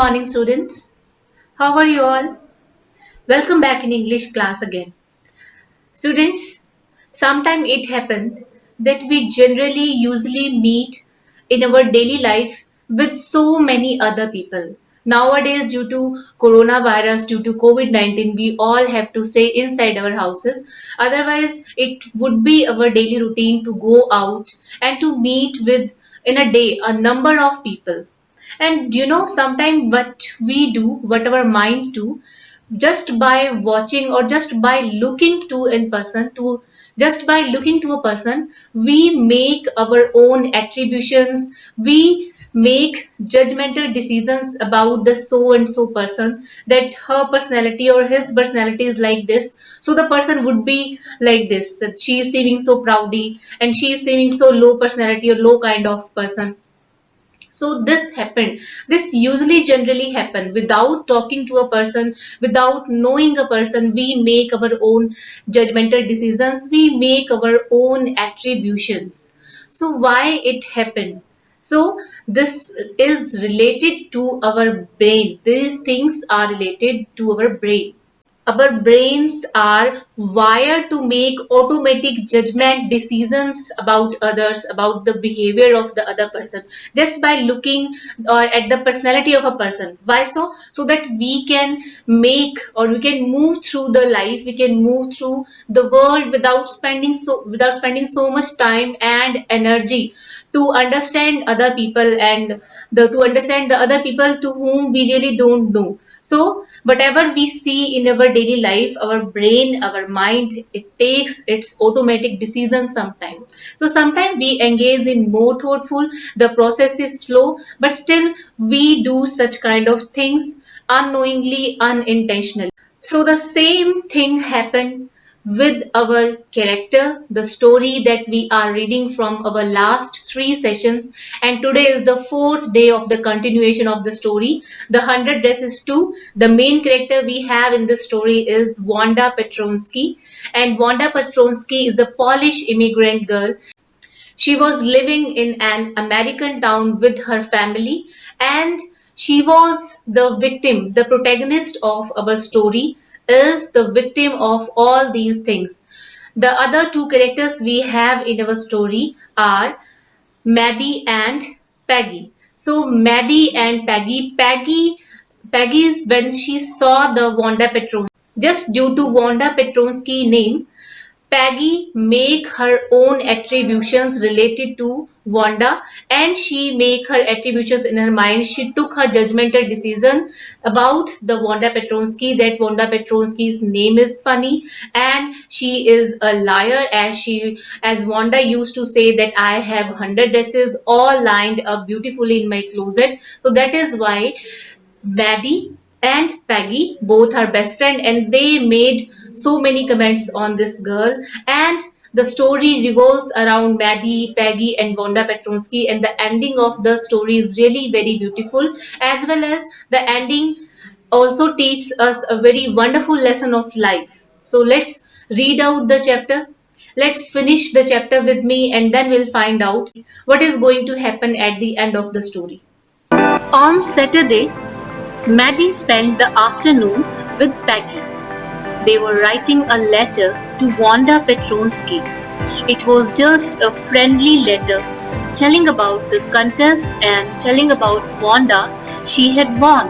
morning, students. How are you all? Welcome back in English class again. Students, sometime it happened that we generally usually meet in our daily life with so many other people. Nowadays, due to coronavirus, due to COVID-19, we all have to stay inside our houses. Otherwise, it would be our daily routine to go out and to meet with in a day a number of people. And sometimes what our mind do, just by watching or just by looking to in person to just by looking to a person, we make our own attributions, we make judgmental decisions about the so and so person, that her personality or his personality is like this, so the person would be like this, that she is seeming so proudy and she is seeming so low personality or low kind of person. So this happened. This usually generally happen without talking to a person, without knowing a person. We make our own judgmental decisions. We make our own attributions. So why it happened? So this is related to our brain. These things are related to our brain. Our brains are wired to make automatic judgment decisions about others, about the behavior of the other person, just by looking or at the personality of a person. Why so? So that we can make or we can move through the life, we can move through the world without spending so much time and energy to understand other people, and to understand the other people to whom we really don't know. So whatever we see in our daily life, our brain, our mind, it takes its automatic decisions sometimes. So sometimes we engage in more thoughtful, the process is slow, but still we do such kind of things unknowingly, unintentionally. So the same thing happened with our character, the story that we are reading from our last three sessions, and today is the fourth day of the continuation of the story, The 100 Dresses 2. The main character we have in this story is Wanda Petronsky, and Wanda Petronsky is a Polish immigrant girl. She was living in an American town with her family, and she was the victim. The protagonist of our story is the victim of all these things. The other two characters we have in our story are Maddie and Peggy. So Maddie and Peggy is when she saw the Wanda Petronsky. Just due to Wanda Petronsky name, Peggy make her own attributions related to Wanda, and she make her attributions in her mind. She took her judgmental decision about the Wanda Petronsky, that Wanda Petronsky's name is funny and she is a liar, as Wanda used to say that I have 100 dresses all lined up beautifully in my closet. So that is why Maddie and Peggy both are best friend, and they made so many comments on this girl. And the story revolves around Maddie, Peggy, and Wanda Petronsky, and the ending of the story is really very beautiful, as well as the ending also teaches us a very wonderful lesson of life. So let's read out the chapter. Let's finish the chapter with me, and then we'll find out what is going to happen at the end of the story. On Saturday, Maddie spent the afternoon with Peggy. They were writing a letter to Wanda Petronsky. It was just a friendly letter telling about the contest and telling about Wanda she had won.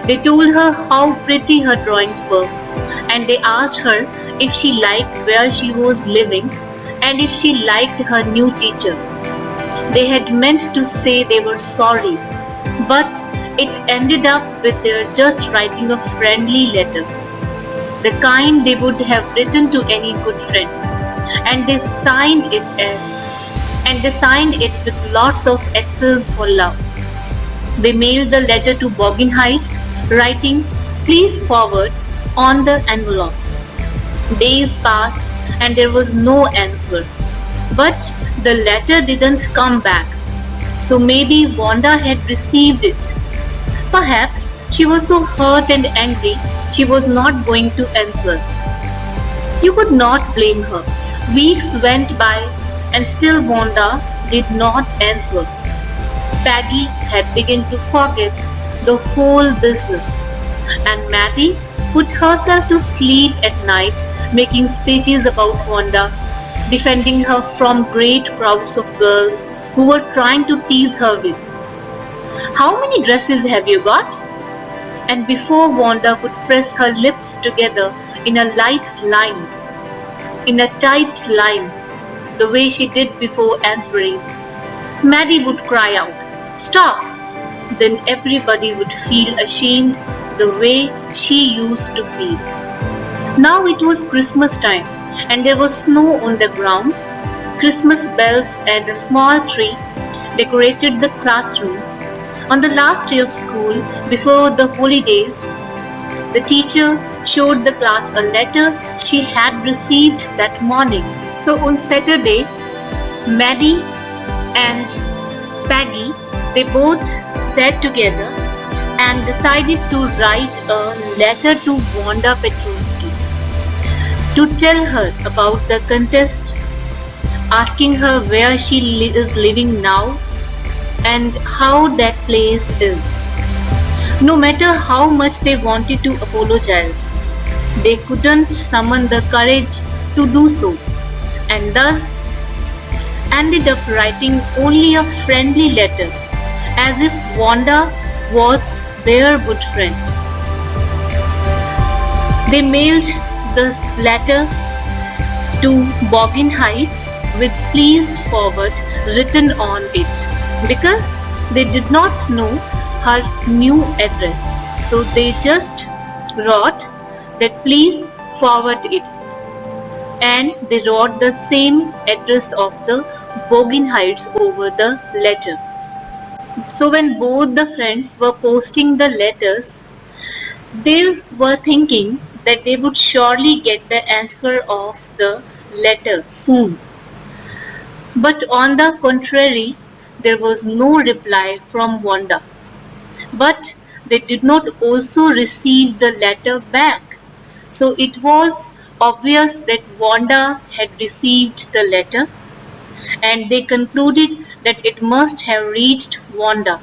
They told her how pretty her drawings were, and they asked her if she liked where she was living and if she liked her new teacher. They had meant to say they were sorry, but it ended up with their just writing a friendly letter, the kind they would have written to any good friend, and they signed it with lots of X's for love. They mailed the letter to Boggin Heights, writing "Please forward" on the envelope. Days passed and there was no answer, but the letter didn't come back. So maybe Wanda had received it. Perhaps she was so hurt and angry she was not going to answer. You could not blame her. Weeks went by and still Wanda did not answer. Peggy had begun to forget the whole business. And Maddie put herself to sleep at night making speeches about Wanda, defending her from great crowds of girls who were trying to tease her with, "How many dresses have you got?" And before Wanda could press her lips together in a in a tight line, the way she did before answering, Maddie would cry out, "Stop!" Then everybody would feel ashamed the way she used to feel. Now it was Christmas time and there was snow on the ground. Christmas bells and a small tree decorated the classroom. On the last day of school, before the holidays, the teacher showed the class a letter she had received that morning. So on Saturday, Maddie and Peggy, they both sat together and decided to write a letter to Wanda Petronsky to tell her about the contest, asking her where she is living now and how that place is. No matter how much they wanted to apologize, they couldn't summon the courage to do so, and thus ended up writing only a friendly letter, as if Wanda was their good friend. They mailed this letter to Boggin Heights with "Please forward" written on it because they did not know her new address. So they just wrote that "Please forward it," and they wrote the same address of the Boggin Heights over the letter. So when both the friends were posting the letters, they were thinking that they would surely get the answer of the letter soon. But on the contrary, there was no reply from Wanda. But they did not also receive the letter back. So it was obvious that Wanda had received the letter, and they concluded that it must have reached Wanda.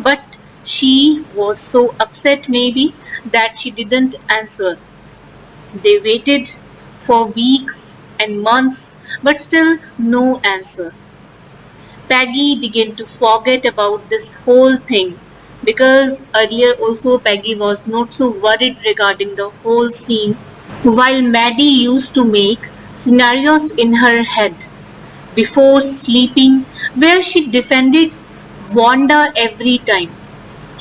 But she was so upset maybe that she didn't answer. They waited for weeks and months, but still no answer. Peggy began to forget about this whole thing because earlier also Peggy was not so worried regarding the whole scene, while Maddie used to make scenarios in her head before sleeping where she defended Wanda every time.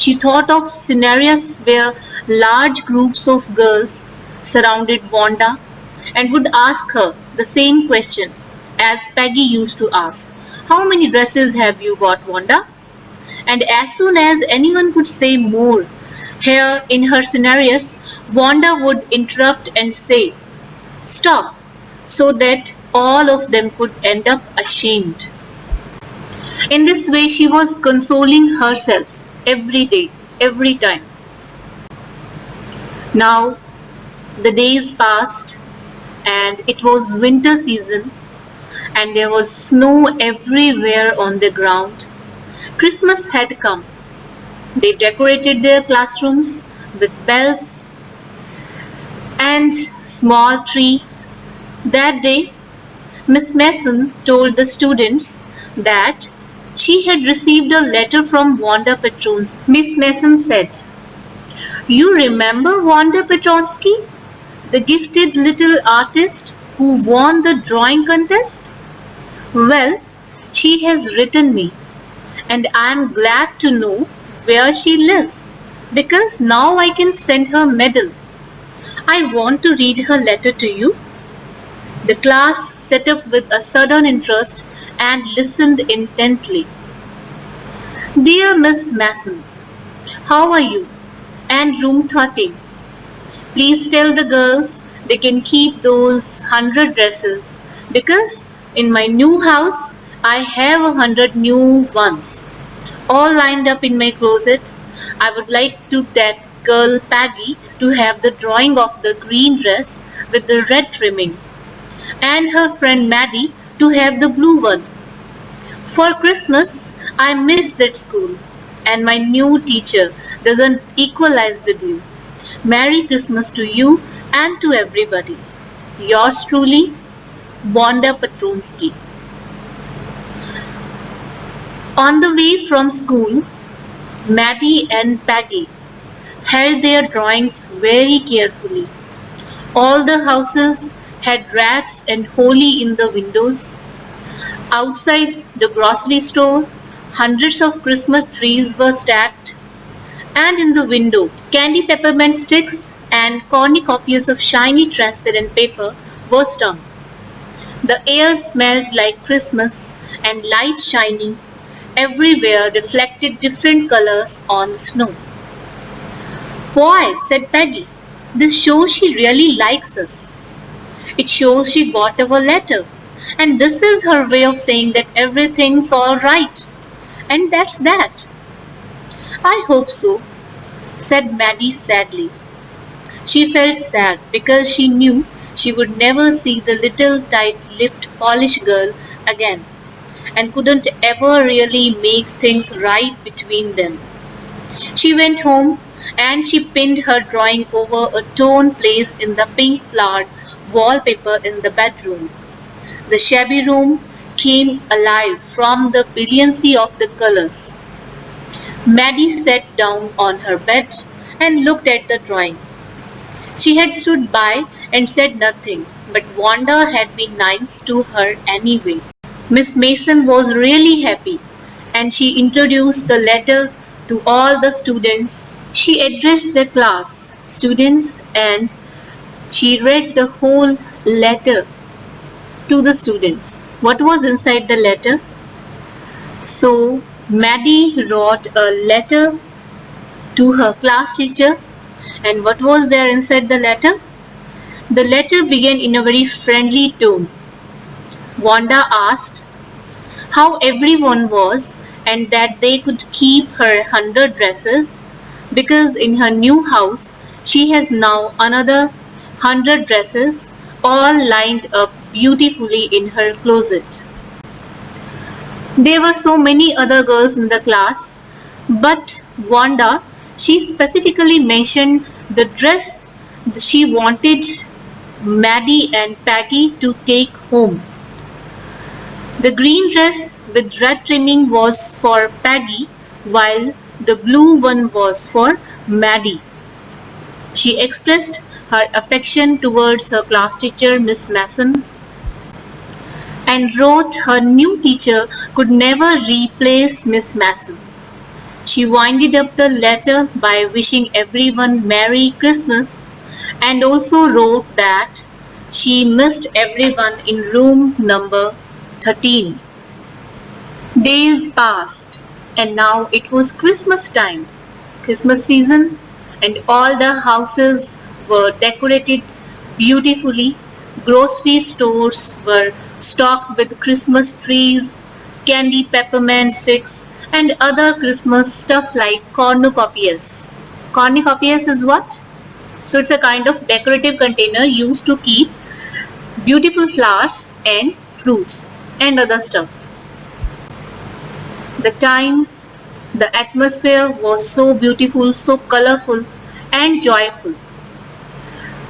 She thought of scenarios where large groups of girls surrounded Wanda and would ask her the same question as Peggy used to ask, "How many dresses have you got, Wanda?" And as soon as anyone could say more, here in her scenarios, Wanda would interrupt and say, "Stop," so that all of them could end up ashamed. In this way, she was consoling herself every day, every time. Now, the days passed and it was winter season and there was snow everywhere on the ground. Christmas had come. They decorated their classrooms with bells and small trees. That day, Miss Mason told the students that she had received a letter from Wanda Petronsky. Miss Mason said, "You remember Wanda Petronsky, the gifted little artist who won the drawing contest? Well, she has written me, and I am glad to know where she lives because now I can send her medal. I want to read her letter to you." The class sat up with a sudden interest and listened intently. "Dear Miss Mason, how are you? And room 13. Please tell the girls they can keep those 100 dresses because in my new house I have 100 new ones all lined up in my closet. I would like to that girl Peggy to have the drawing of the green dress with the red trimming and her friend Maddie to have the blue one. For Christmas, I miss that school and my new teacher doesn't equalize with you. Merry Christmas to you and to everybody. Yours truly, Wanda Petronsky. On the way from school, Maddie and Peggy held their drawings very carefully. All the houses had rats and holly in the windows. Outside the grocery store, hundreds of Christmas trees were stacked, and in the window, candy peppermint sticks and cornucopias of shiny transparent paper were strung. The air smelled like Christmas, and light shining everywhere reflected different colors on the snow. Boy, said Peggy, this shows she really likes us. It shows she got our letter. And this is her way of saying that everything's all right. And that's that. I hope so, said Maddie sadly. She felt sad because she knew she would never see the little tight-lipped Polish girl again and couldn't ever really make things right between them. She went home and she pinned her drawing over a torn place in the pink flowered wallpaper in the bedroom. The shabby room came alive from the brilliancy of the colors. Maddie sat down on her bed and looked at the drawing. She had stood by and said nothing, but Wanda had been nice to her anyway. Miss Mason was really happy, and she introduced the letter to all the students. She addressed the class, students, and she read the whole letter to the students. What was inside the letter? So, Maddie wrote a letter to her class teacher, and what was there inside the letter? The letter began in a very friendly tone. Wanda asked how everyone was and that they could keep her 100 dresses because in her new house she has now another 100 dresses all lined up beautifully in her closet. There were so many other girls in the class, but Wanda, she specifically mentioned the dress she wanted Maddie and Peggy to take home. The green dress with red trimming was for Peggy, while the blue one was for Maddie. She expressed her affection towards her class teacher, Miss Mason, and wrote her new teacher could never replace Miss Mason. She winded up the letter by wishing everyone Merry Christmas and also wrote that she missed everyone in room number 13. Days passed and now it was Christmas time, Christmas season, and all the houses were decorated beautifully. Grocery stores were stocked with Christmas trees, candy peppermint sticks, and other Christmas stuff like cornucopias. Cornucopias is what? So it's a kind of decorative container used to keep beautiful flowers and fruits and other stuff. The time, the atmosphere was so beautiful, so colorful and joyful.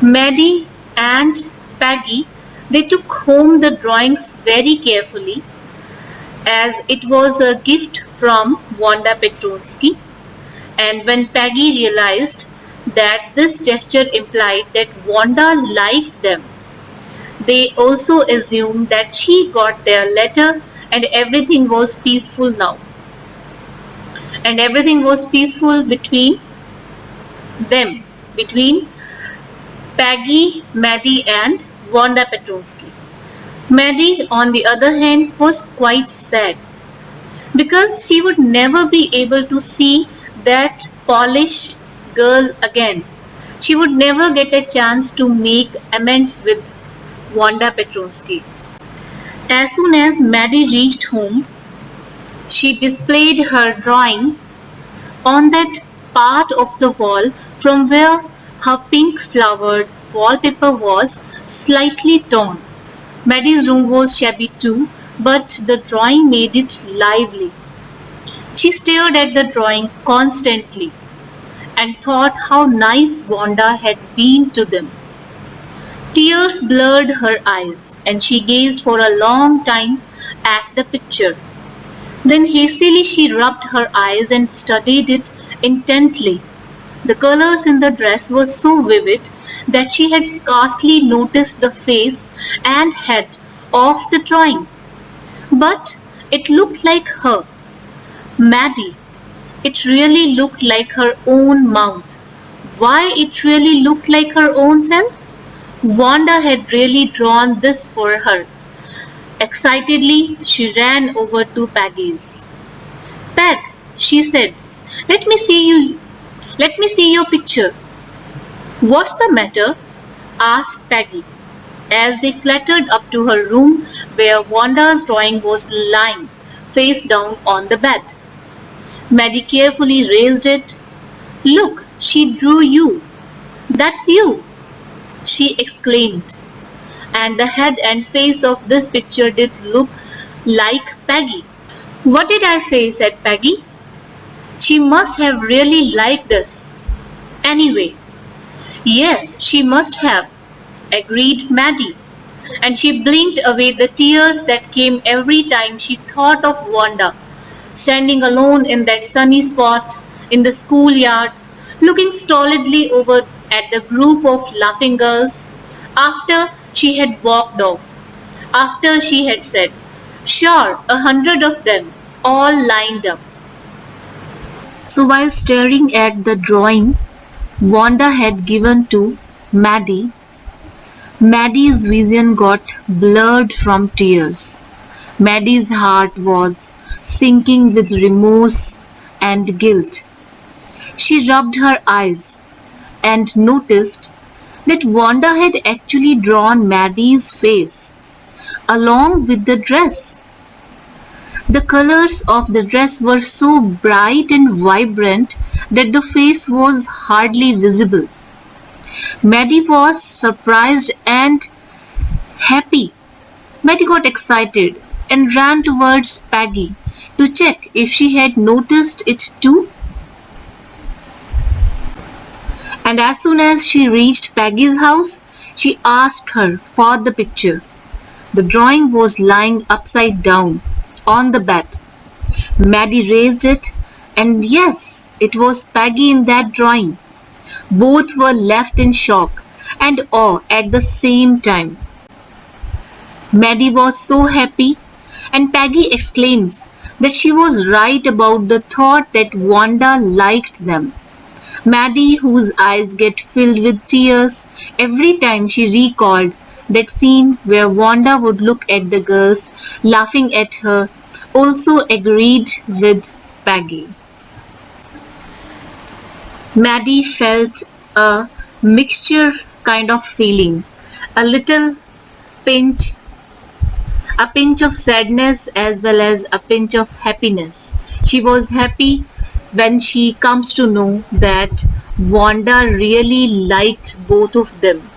Maddie and Peggy, they took home the drawings very carefully as it was a gift from Wanda Petronsky. And when Peggy realized that this gesture implied that Wanda liked them, they also assumed that she got their letter and everything was peaceful now. And everything was peaceful between them, between Peggy, Maddie and Wanda Petronsky. Maddie, on the other hand, was quite sad because she would never be able to see that Polish girl again. She would never get a chance to make amends with Wanda Petronsky. As soon as Maddie reached home, she displayed her drawing on that part of the wall from where her pink flowered wallpaper was slightly torn. Maddie's room was shabby too, but the drawing made it lively. She stared at the drawing constantly and thought how nice Wanda had been to them. Tears blurred her eyes, and she gazed for a long time at the picture. Then hastily she rubbed her eyes and studied it intently. The colors in the dress were so vivid that she had scarcely noticed the face and head of the drawing. But it looked like her, Maddie. It really looked like her own mouth. Why it really looked like her own self? Wanda had really drawn this for her. Excitedly, she ran over to Peggy's. Peg, she said, let me see you. Let me see your picture. What's the matter? Asked Peggy, as they clattered up to her room where Wanda's drawing was lying face down on the bed. Maddie carefully raised it. Look, she drew you. That's you, she exclaimed. And the head and face of this picture did look like Peggy. What did I say? Said Peggy. She must have really liked us. Anyway, yes, she must have, agreed Maddie, and she blinked away the tears that came every time she thought of Wanda, standing alone in that sunny spot in the schoolyard, looking stolidly over at the group of laughing girls after she had walked off, after she had said, Sure, 100 of them, all lined up. So while staring at the drawing Wanda had given to Maddie, Maddie's vision got blurred from tears. Maddie's heart was sinking with remorse and guilt. She rubbed her eyes and noticed that Wanda had actually drawn Maddie's face along with the dress. The colors of the dress were so bright and vibrant that the face was hardly visible. Maddie was surprised and happy. Maddie got excited and ran towards Peggy to check if she had noticed it too. And as soon as she reached Peggy's house, she asked her for the picture. The drawing was lying upside down on the bed. Maddie raised it, and yes, it was Peggy in that drawing. Both were left in shock and awe at the same time. Maddie was so happy, and Peggy exclaims that she was right about the thought that Wanda liked them. Maddie, whose eyes get filled with tears every time she recalled that scene where Wanda would look at the girls laughing at her, also agreed with Peggy. Maddie felt a mixture kind of feeling, a little pinch, a pinch of sadness as well as a pinch of happiness. She was happy when she comes to know that Wanda really liked both of them.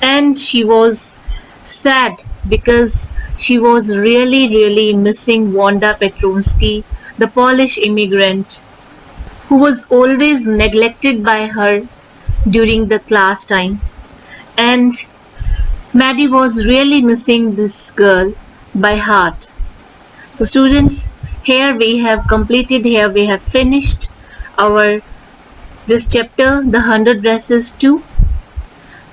And she was sad because she was really missing Wanda Petronsky, the Polish immigrant who was always neglected by her during the class time. And Maddie was really missing this girl by heart. So students, here we have finished our this chapter, the 100 dresses 2.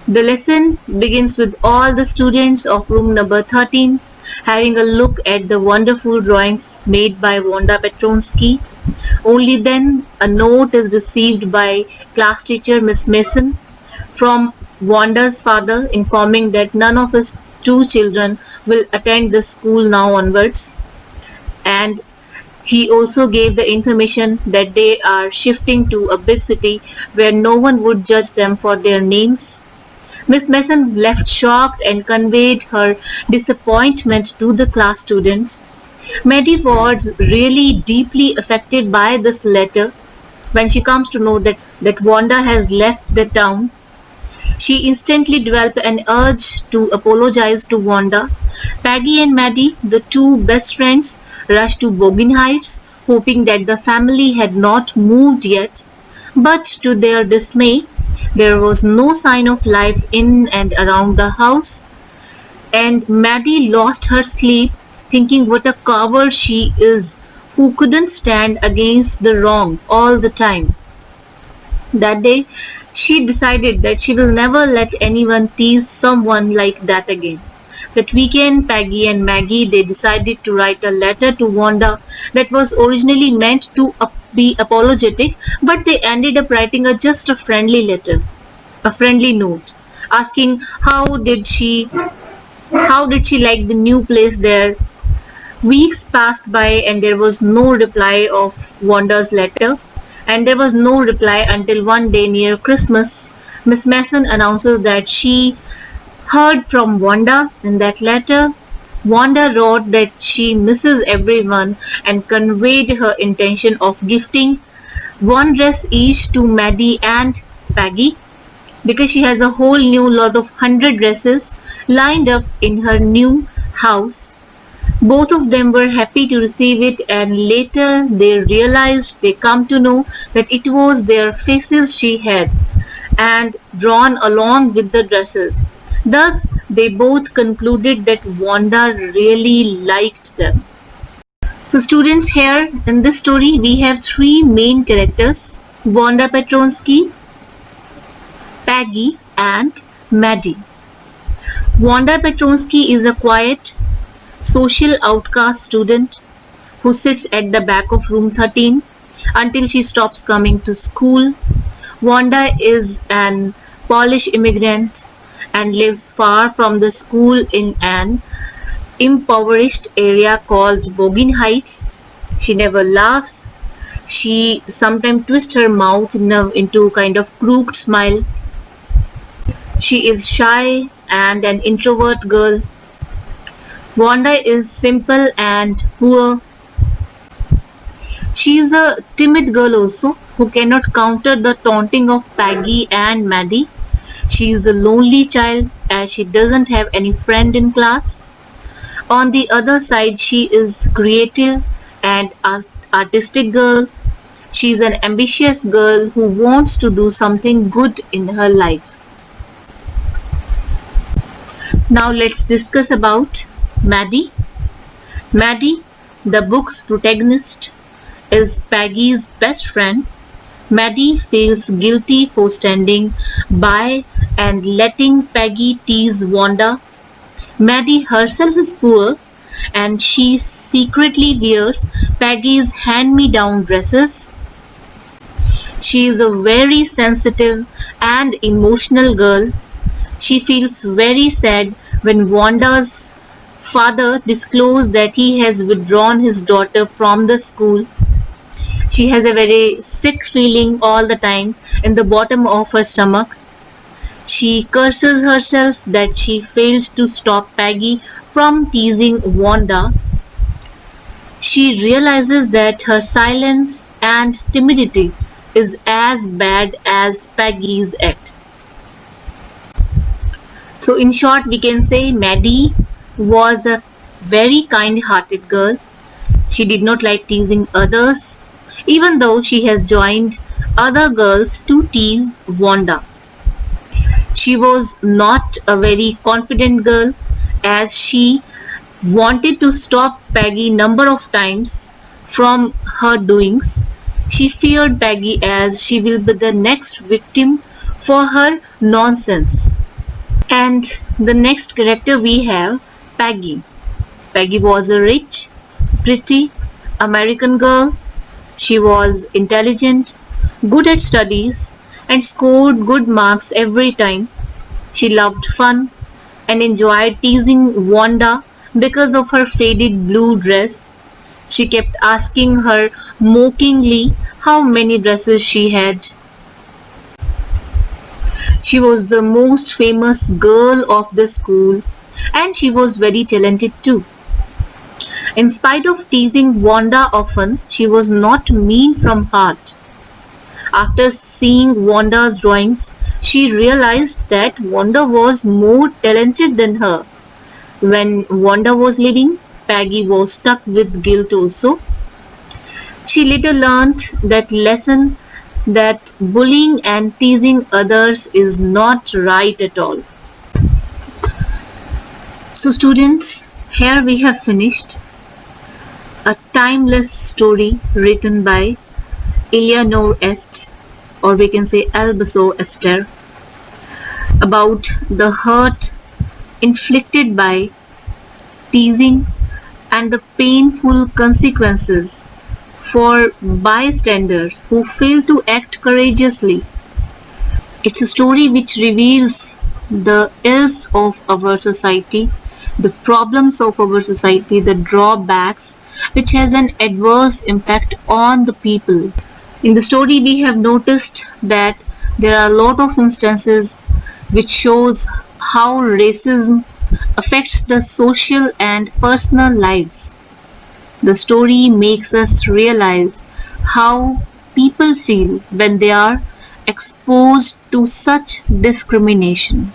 The lesson begins with all the students of room number 13 having a look at the wonderful drawings made by Wanda Petronsky. Only then a note is received by class teacher Miss Mason from Wanda's father informing that none of his two children will attend the school now onwards, and he also gave the information that they are shifting to a big city where no one would judge them for their names. Miss Mason left shocked and conveyed her disappointment to the class students. Maddie was really deeply affected by this letter when she comes to know that Wanda has left the town. She instantly developed an urge to apologize to Wanda. Peggy and Maddie, the two best friends, rushed to Bogan Heights, hoping that the family had not moved yet, but to their dismay, there was no sign of life in and around the house, and Maddie lost her sleep thinking what a coward she is who couldn't stand against the wrong all the time. That day, she decided that she will never let anyone tease someone like that again. That weekend, Peggy and Maggie they decided to write a letter to Wanda that was originally meant to be apologetic, but they ended up writing just a friendly letter, a friendly note, asking how did she like the new place there. Weeks passed by and there was no reply of Wanda's letter, and there was no reply until one day near Christmas, Miss Mason announces that she heard from Wanda in that letter. Wanda wrote that she misses everyone and conveyed her intention of gifting one dress each to Maddie and Peggy because she has a whole new lot of 100 dresses lined up in her new house. Both of them were happy to receive it, and later they come to know that it was their faces she had and drawn along with the dresses. Thus, they both concluded that Wanda really liked them. So, students, here in this story, we have three main characters: Wanda Petronsky, Peggy, and Maddie. Wanda Petronsky is a quiet, social outcast student who sits at the back of room 13 until she stops coming to school. Wanda is an Polish immigrant and lives far from the school in an impoverished area called Bogin Heights. She never laughs. She sometimes twists her mouth into a kind of crooked smile. She is shy and an introvert girl. Wanda is simple and poor. She is a timid girl also who cannot counter the taunting of Peggy and Maddie. She is a lonely child as she doesn't have any friend in class. On the other side, she is creative and artistic girl. She is an ambitious girl who wants to do something good in her life. Now let's discuss about Maddie. Maddie, the book's protagonist, is Peggy's best friend. Maddie feels guilty for standing by and letting Peggy tease Wanda. Maddie herself is poor and she secretly wears Peggy's hand-me-down dresses. She is a very sensitive and emotional girl. She feels very sad when Wanda's father disclosed that he has withdrawn his daughter from the school. She has a very sick feeling all the time in the bottom of her stomach. She curses herself that she failed to stop Peggy from teasing Wanda. She realizes that her silence and timidity is as bad as Peggy's act. So, in short, we can say Maddie was a very kind hearted girl. She did not like teasing others, even though she has joined other girls to tease Wanda. She was not a very confident girl as she wanted to stop Peggy number of times from her doings. She feared Peggy as she will be the next victim for her nonsense. And the next character we have Peggy. Peggy was a rich, pretty American girl. She was intelligent, good at studies, and scored good marks every time. She loved fun and enjoyed teasing Wanda because of her faded blue dress. She kept asking her mockingly how many dresses she had. She was the most famous girl of the school and she was very talented too. In spite of teasing Wanda often, she was not mean from heart. After seeing Wanda's drawings, she realized that Wanda was more talented than her. When Wanda was leaving, Peggy was stuck with guilt also. She later learned that lesson that bullying and teasing others is not right at all. So students, here we have finished a timeless story written by Eleanor Est, or we can say Albaso Esther, about the hurt inflicted by teasing and the painful consequences for bystanders who fail to act courageously. It's a story which reveals the ills of our society, the problems of our society, the drawbacks, which has an adverse impact on the people. In the story, we have noticed that there are a lot of instances which shows how racism affects the social and personal lives. The story makes us realize how people feel when they are exposed to such discrimination,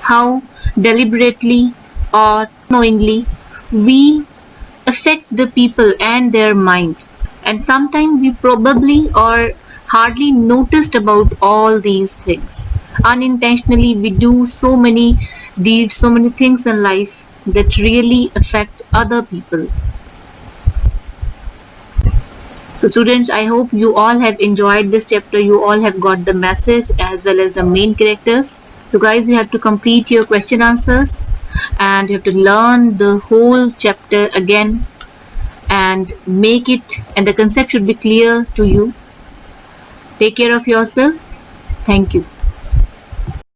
how deliberately or knowingly we affect the people and their mind. And sometimes we probably or hardly noticed about all these things. Unintentionally, we do so many deeds, so many things in life that really affect other people. So students, I hope you all have enjoyed this chapter. You all have got the message as well as the main characters. So guys, you have to complete your question answers and you have to learn the whole chapter again and make it, and the concept should be clear to you. Take care of yourself. Thank you.